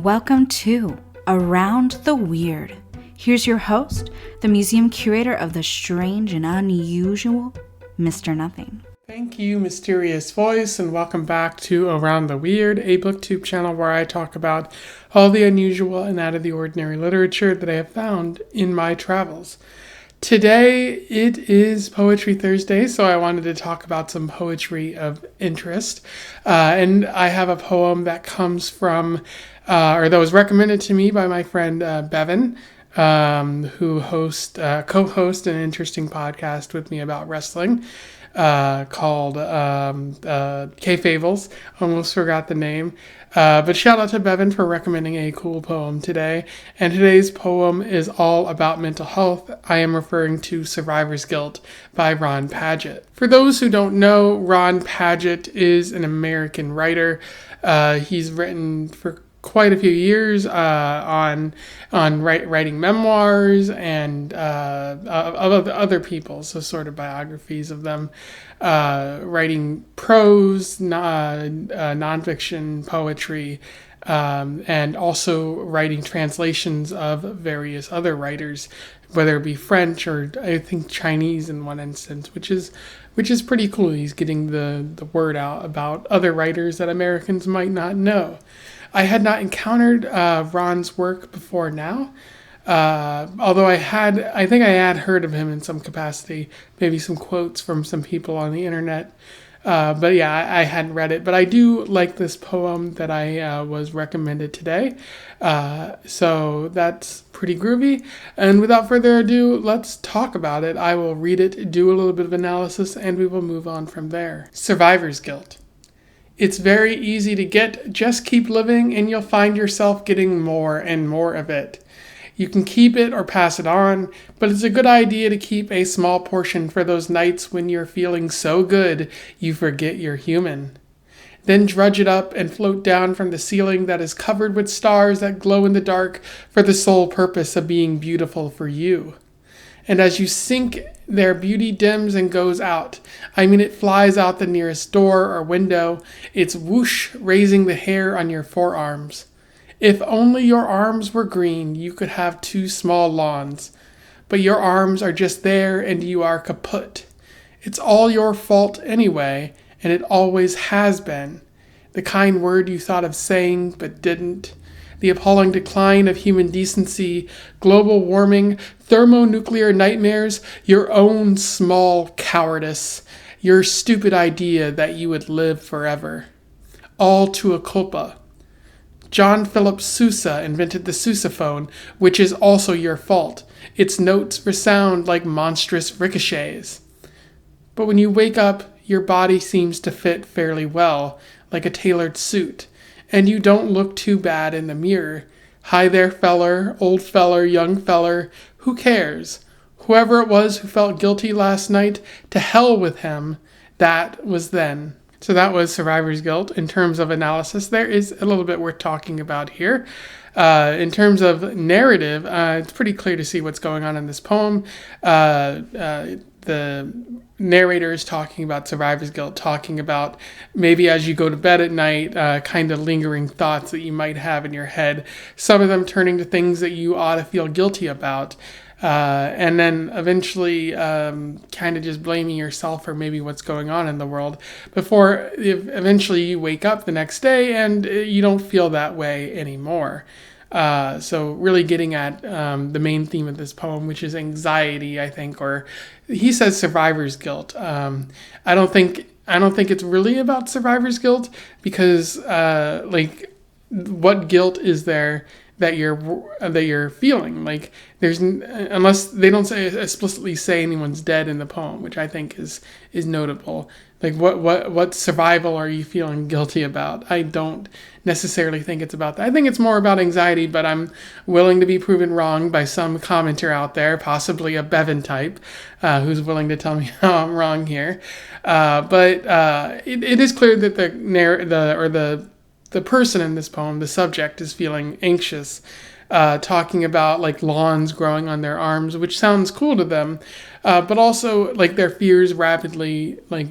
Welcome to Around the Weird. Here's your host, the museum curator of the strange and unusual, Mr. Nothing. Thank you, Mysterious Voice, and welcome back to Around the Weird, a booktube channel where I talk about all the unusual and out of the ordinary literature that I have found in my travels. Today, it is Poetry Thursday, so I wanted to talk about some poetry of interest. And I have a poem that comes from, or that was recommended to me by my friend Bevan, who co-hosts an interesting podcast with me about wrestling called K-Fables. Almost forgot the name. But shout out to Bevan for recommending a cool poem today. And today's poem is all about mental health. I am referring to Survivor's Guilt by Ron Padgett. For those who don't know, Ron Padgett is an American writer. He's written for quite a few years on writing memoirs and of other people, so sort of biographies of them, writing prose, nonfiction, poetry, and also writing translations of various other writers, whether it be French or I think Chinese in one instance, which is pretty cool. He's getting the word out about other writers that Americans might not know. I had not encountered Ron's work before now, although I think I had heard of him in some capacity, maybe some quotes from some people on the internet. But yeah, I hadn't read it. But I do like this poem that I was recommended today. So that's pretty groovy. And without further ado, let's talk about it. I will read it, do a little bit of analysis, and we will move on from there. Survivor's Guilt. It's very easy to get, just keep living and you'll find yourself getting more and more of it. You can keep it or pass it on, but it's a good idea to keep a small portion for those nights when you're feeling so good you forget you're human. Then drudge it up and float down from the ceiling that is covered with stars that glow in the dark for the sole purpose of being beautiful for you. And as you sink, their beauty dims and goes out. I mean, it flies out the nearest door or window, its whoosh raising the hair on your forearms. If only your arms were green, you could have 2 small lawns. But your arms are just there and you are kaput. It's all your fault anyway, and it always has been. The kind word you thought of saying but didn't. The appalling decline of human decency, global warming, thermonuclear nightmares, your own small cowardice, your stupid idea that you would live forever. All to a culpa. John Philip Sousa invented the sousaphone, which is also your fault. Its notes resound like monstrous ricochets. But when you wake up, your body seems to fit fairly well, like a tailored suit. And you don't look too bad in the mirror. Hi there, feller, old feller, young feller, who cares? Whoever it was who felt guilty last night, to hell with him. That was then. So that was Survivor's Guilt. In terms of analysis, there is a little bit worth talking about here. In terms of narrative, it's pretty clear to see what's going on in this poem. The narrator is talking about survivor's guilt, talking about maybe as you go to bed at night, kind of lingering thoughts that you might have in your head, some of them turning to things that you ought to feel guilty about, and then eventually kind of just blaming yourself for maybe what's going on in the world before eventually you wake up the next day and you don't feel that way anymore. So really getting at the main theme of this poem, which is anxiety, I think, or he says survivor's guilt. I don't think it's really about survivor's guilt because what guilt is there that you're feeling? Like there's, unless they don't explicitly say anyone's dead in the poem, which I think is notable. Like what survival are you feeling guilty about? I don't necessarily think it's about that. I think it's more about anxiety, but I'm willing to be proven wrong by some commenter out there, possibly a Bevan type, who's willing to tell me how I'm wrong here. But it is clear that the person in this poem, the subject, is feeling anxious, talking about like lawns growing on their arms, which sounds cool to them, but also like their fears rapidly like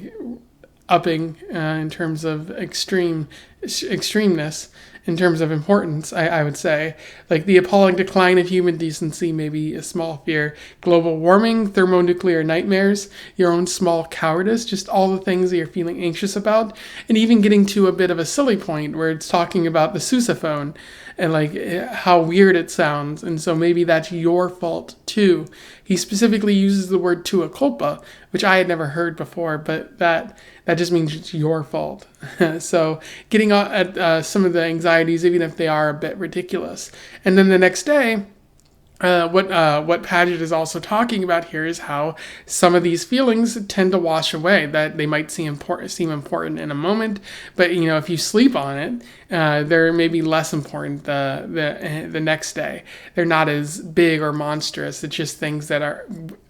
upping in terms of extremeness, in terms of importance, I would say. Like the appalling decline of human decency, maybe a small fear, global warming, thermonuclear nightmares, your own small cowardice, just all the things that you're feeling anxious about, and even getting to a bit of a silly point where it's talking about the sousaphone and like how weird it sounds. And so maybe that's your fault too. He specifically uses the word tua culpa, which I had never heard before, but that just means it's your fault. So getting at some of the anxieties, even if they are a bit ridiculous. And then the next day, what Padgett is also talking about here is how some of these feelings tend to wash away. That they might seem important in a moment, but if you sleep on it, they're maybe less important the next day. They're not as big or monstrous. It's just things that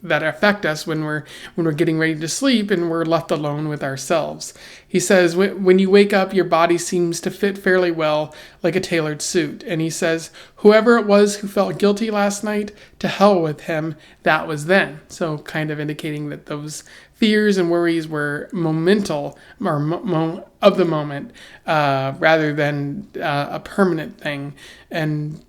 affect us when we're getting ready to sleep and we're left alone with ourselves. He says, when you wake up, your body seems to fit fairly well, like a tailored suit. And he says, whoever it was who felt guilty last night, to hell with him, that was then. So kind of indicating that those fears and worries were momental or of the moment, rather than a permanent thing, and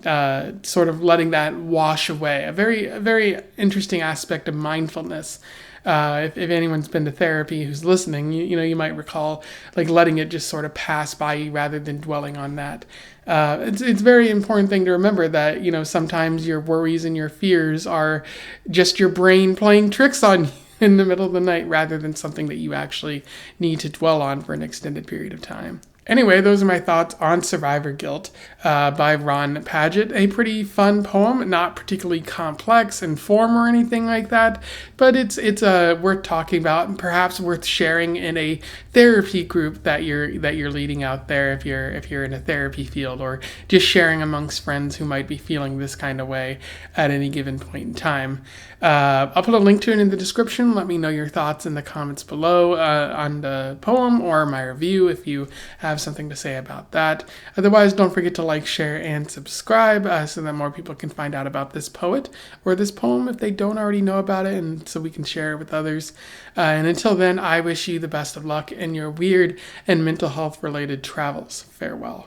sort of letting that wash away. A very interesting aspect of mindfulness. If anyone's been to therapy who's listening, you might recall like letting it just sort of pass by you rather than dwelling on that. It's a very important thing to remember that sometimes your worries and your fears are just your brain playing tricks on you in the middle of the night rather than something that you actually need to dwell on for an extended period of time. Anyway, those are my thoughts on Survivor Guilt by Ron Padgett. A pretty fun poem, not particularly complex in form or anything like that, but it's worth talking about and perhaps worth sharing in a therapy group that you're leading out there if you're in a therapy field, or just sharing amongst friends who might be feeling this kind of way at any given point in time. I'll put a link to it in the description. Let me know your thoughts in the comments below on the poem or my review if you have something to say about that. Otherwise, don't forget to like, share, and subscribe so that more people can find out about this poet or this poem if they don't already know about it, and so we can share it with others. And until then, I wish you the best of luck in your weird and mental health related travels. Farewell.